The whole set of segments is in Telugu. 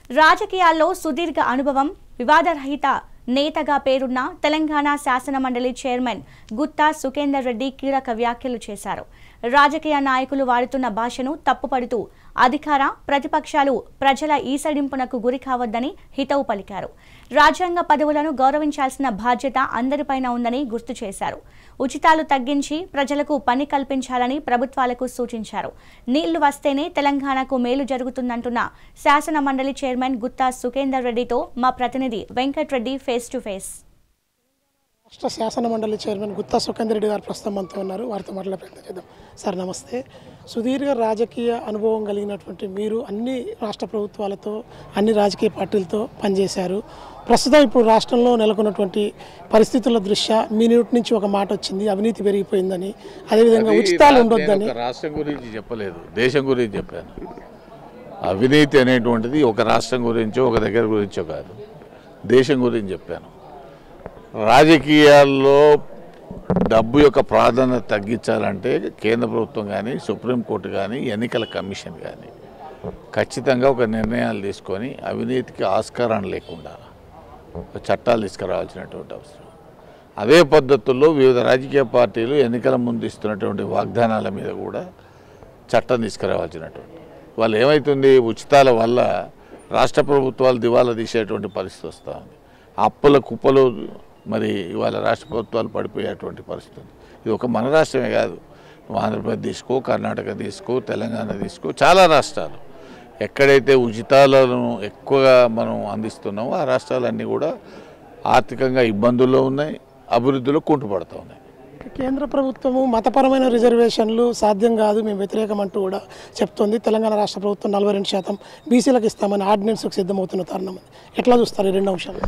రాజకీయాల్లో సుదీర్ఘ అనుభవం, వివాదరహిత నేతగా పేరున్న తెలంగాణ శాసన మండలి చైర్మన్ గుత్తా సుఖేందర్ రెడ్డి కీలక వ్యాఖ్యలు చేశారు. రాజకీయ నాయకులు వాడుతున్న భాషను తప్పుపడుతూ అధికార ప్రతిపక్షాలు ప్రజల ఈసడింపునకు గురి కావద్దని హితవు పలికారు. రాజ్యాంగ పదవులను గౌరవించాల్సిన బాధ్యత అందరిపైన ఉందని గుర్తు చేశారు. ఉచితాలు తగ్గించి ప్రజలకు పని కల్పించాలని ప్రభుత్వాలకు సూచించారు. నీళ్లు వస్తేనే తెలంగాణకు మేలు జరుగుతుందంటున్న శాసన మండలి చైర్మన్ గుత్తా సుఖేందర్ రెడ్డితో మా ప్రతినిధి వెంకట్రెడ్డి ఫేస్ టు ఫేస్. రాష్ట్ర శాసన మండలి చైర్మన్ గుత్తా సుఖేందర్ రెడ్డి గారు ప్రస్తుతం మనతో ఉన్నారు. వారితో మాట్లాడే ప్రయత్నం చేద్దాం. సార్ నమస్తే. సుదీర్ఘ రాజకీయ అనుభవం కలిగినటువంటి మీరు అన్ని రాష్ట్ర ప్రభుత్వాలతో అన్ని రాజకీయ పార్టీలతో పనిచేశారు. ప్రస్తుతం ఇప్పుడు రాష్ట్రంలో నెలకొన్నటువంటి పరిస్థితుల దృష్ట్యా మీ నోటి నుంచి ఒక మాట వచ్చింది, అవినీతి పెరిగిపోయిందని, అదేవిధంగా ఉచితాలు ఉండొద్దని. రాష్ట్రం గురించి చెప్పలేదు, దేశం గురించి చెప్పాను. అవినీతి అనేటువంటిది ఒక రాష్ట్రం గురించో ఒక దగ్గర గురించో కాదు, దేశం గురించి చెప్పాను. రాజకీయాల్లో డబ్బు యొక్క ప్రాధాన్యత తగ్గించాలంటే కేంద్ర ప్రభుత్వం కానీ, సుప్రీంకోర్టు కానీ, ఎన్నికల కమిషన్ కానీ ఖచ్చితంగా ఒక నిర్ణయాలు తీసుకొని అవినీతికి ఆస్కారం లేకుండా చట్టాలు తీసుకురావాల్సినటువంటి అవసరం. అదే పద్ధతుల్లో వివిధ రాజకీయ పార్టీలు ఎన్నికల ముందు ఇస్తున్నటువంటి వాగ్దానాల మీద కూడా చట్టం తీసుకురావాల్సినటువంటి. వాళ్ళు ఏమవుతుంది, ఉచితాల వల్ల రాష్ట్ర ప్రభుత్వాలు దివాలా తీసేటువంటి పరిస్థితి వస్తూ ఉంది. అప్పుల కుప్పలు మరి ఇవాళ రాష్ట్ర ప్రభుత్వాలు పడిపోయేటువంటి పరిస్థితి. ఇది ఒక మన రాష్ట్రమే కాదు, ఆంధ్రప్రదేశ్ తీసుకో, కర్ణాటక తీసుకో, తెలంగాణ తీసుకో, చాలా రాష్ట్రాలు ఎక్కడైతే ఉచితాలను ఎక్కువగా మనం అందిస్తున్నామో ఆ రాష్ట్రాలన్నీ కూడా ఆర్థికంగా ఇబ్బందుల్లో ఉన్నాయి, అభివృద్ధిలో కుంటుపడుతూ ఉన్నాయి. కేంద్ర ప్రభుత్వము మతపరమైన రిజర్వేషన్లు సాధ్యం కాదు, మేము వ్యతిరేకం అంటూ కూడా చెప్తోంది. తెలంగాణ రాష్ట్ర ప్రభుత్వం 42% బీసీలకు ఇస్తామని ఆర్డినెన్స్కు సిద్ధమవుతున్న తరుణం. ఎట్లా చూస్తారు ఈ రెండు అంశాలు?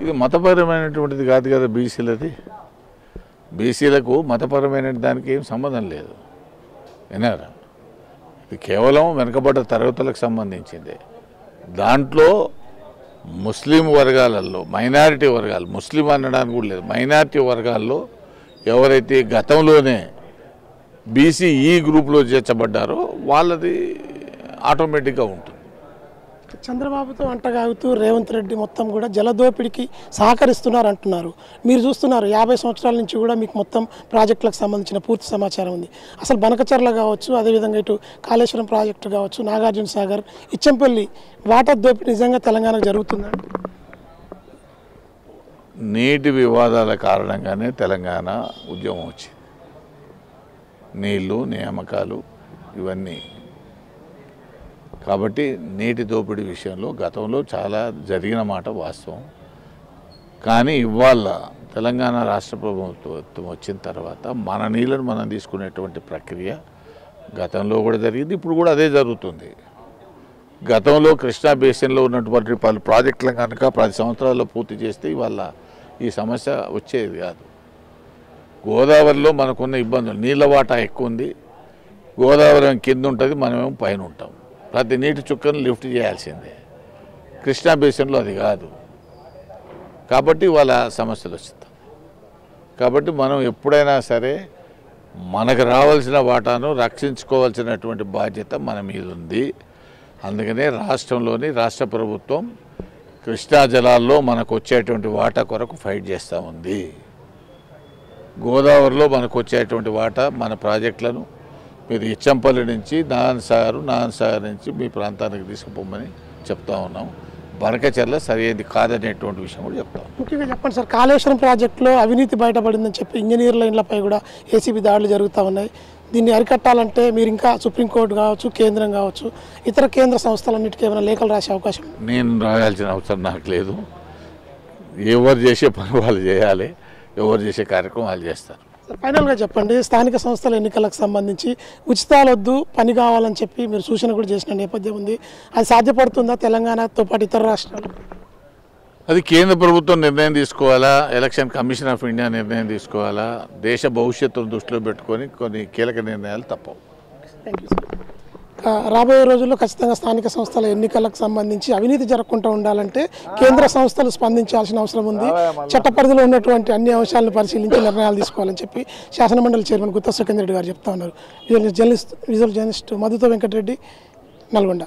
ఇది మతపరమైనటువంటిది కాదు కదా బీసీలది. బీసీలకు మతపరమైన దానికి ఏం సంబంధం లేదు. వినారా, ఇది కేవలం వెనుకబడ్డ తరగతులకు సంబంధించింది. దాంట్లో ముస్లిం వర్గాలలో మైనారిటీ వర్గాలు, ముస్లిం అనడానికి కూడా లేదు, మైనారిటీ వర్గాల్లో ఎవరైతే గతంలోనే బీసీఈ గ్రూప్లో చేర్చబడ్డారో వాళ్ళది ఆటోమేటిక్గా ఉంటుంది. చంద్రబాబుతో అంటగాగుతూ రేవంత్ రెడ్డి మొత్తం కూడా జలదోపిడికి సహకరిస్తున్నారు అంటున్నారు. మీరు చూస్తున్నారు 50 సంవత్సరాల నుంచి కూడా మీకు మొత్తం ప్రాజెక్టులకు సంబంధించిన పూర్తి సమాచారం ఉంది. అసలు బనకచర్ల కావచ్చు, అదేవిధంగా ఇటు కాళేశ్వరం ప్రాజెక్టు కావచ్చు, నాగార్జున సాగర్, ఇచ్చంపల్లి వాటర్ దోపిడీ నిజంగా తెలంగాణకు జరుగుతుందండి. నీటి వివాదాల కారణంగానే తెలంగాణ ఉద్యమం వచ్చింది. నీళ్లు, నియామకాలు ఇవన్నీ. కాబట్టి నీటి దోపిడీ విషయంలో గతంలో చాలా జరిగిన మాట వాస్తవం. కానీ ఇవాళ తెలంగాణ రాష్ట్ర ప్రభుత్వం వచ్చిన తర్వాత మన నీళ్ళను మనం తీసుకునేటువంటి ప్రక్రియ గతంలో కూడా జరిగింది, ఇప్పుడు కూడా అదే జరుగుతుంది. గతంలో కృష్ణా బేసిన్లో ఉన్నటువంటి పలు ప్రాజెక్టులను కనుక 10 సంవత్సరాల్లో పూర్తి చేస్తే ఇవాళ ఈ సమస్య వచ్చేది కాదు. గోదావరిలో మనకున్న ఇబ్బందులు, నీళ్ళ వాటా ఎక్కువ ఉంది. గోదావరి కింద ఉంటుంది, మనమేమో పైన ఉంటాం. ప్రతి నీటి చుక్కను లిఫ్ట్ చేయాల్సిందే. కృష్ణా బేసిన్లో అది కాదు. కాబట్టి వాళ్ళ సమస్యలు వస్తాయి. కాబట్టి మనం ఎప్పుడైనా సరే మనకు రావాల్సిన వాటాను రక్షించుకోవాల్సినటువంటి బాధ్యత మన మీద ఉంది. అందుకనే రాష్ట్రంలోని రాష్ట్ర ప్రభుత్వం కృష్ణా జలాల్లో మనకు వచ్చేటువంటి వాటా కొరకు ఫైట్ చేస్తూ ఉంది. గోదావరిలో మనకు వచ్చేటువంటి వాటా మన ప్రాజెక్టులను మీరు ఇచ్చంపల్లి నుంచి నారాయణసాగర్ నుంచి మీ ప్రాంతానికి తీసుకుపోమని చెప్తా ఉన్నాం. బనకచర్ల సరైనది కాదనేటువంటి విషయం కూడా చెప్తాం. ముఖ్యంగా చెప్పండి సార్, కాళేశ్వరం ప్రాజెక్టులో అవినీతి బయటపడిందని చెప్పి ఇంజనీర్ల ఇండ్లపై కూడా ఏసీబీ దాడులు జరుగుతూ ఉన్నాయి. దీన్ని అరికట్టాలంటే మీరు ఇంకా సుప్రీంకోర్టు కావచ్చు, కేంద్రం కావచ్చు, ఇతర కేంద్ర సంస్థలన్నిటికీ ఏమైనా లేఖలు రాసే అవకాశం? నేను రాయాల్సిన అవసరం నాకు లేదు. ఎవరు చేసే పని వాళ్ళు చేయాలి, ఎవరు చేసే కార్యక్రమం వాళ్ళు చేస్తారు. ఫైనల్గా చెప్పండి, స్థానిక సంస్థల ఎన్నికలకు సంబంధించి ఉచితాలొద్దు పని కావాలని చెప్పి మీరు సూచన కూడా చేసిన నేపథ్యం ఉంది. అది సాధ్యపడుతుందా తెలంగాణతో పాటు ఇతర రాష్ట్రాలు? అది కేంద్ర ప్రభుత్వం నిర్ణయం తీసుకోవాలా, ఎలక్షన్ కమిషన్ ఆఫ్ ఇండియా నిర్ణయం తీసుకోవాలా. దేశ భవిష్యత్తును దృష్టిలో పెట్టుకొని కొన్ని కీలక నిర్ణయాలు తప్పవు. Thank you sir. రాబోయే రోజుల్లో ఖచ్చితంగా స్థానిక సంస్థల ఎన్నికలకు సంబంధించి అవినీతి జరగకుండా ఉండాలంటే కేంద్ర సంస్థలు స్పందించాల్సిన అవసరం ఉంది. చట్ట పరిధిలో ఉన్నటువంటి అన్ని అంశాలను పరిశీలించి నిర్ణయాలు తీసుకోవాలని చెప్పి శాసనమండలి చైర్మన్ గుత్తా సుఖేందర్ రెడ్డి గారు చెప్తా ఉన్నారు. విజువల్ జర్నలిస్ట్ మధుతో వెంకటరెడ్డి, నల్గొండ.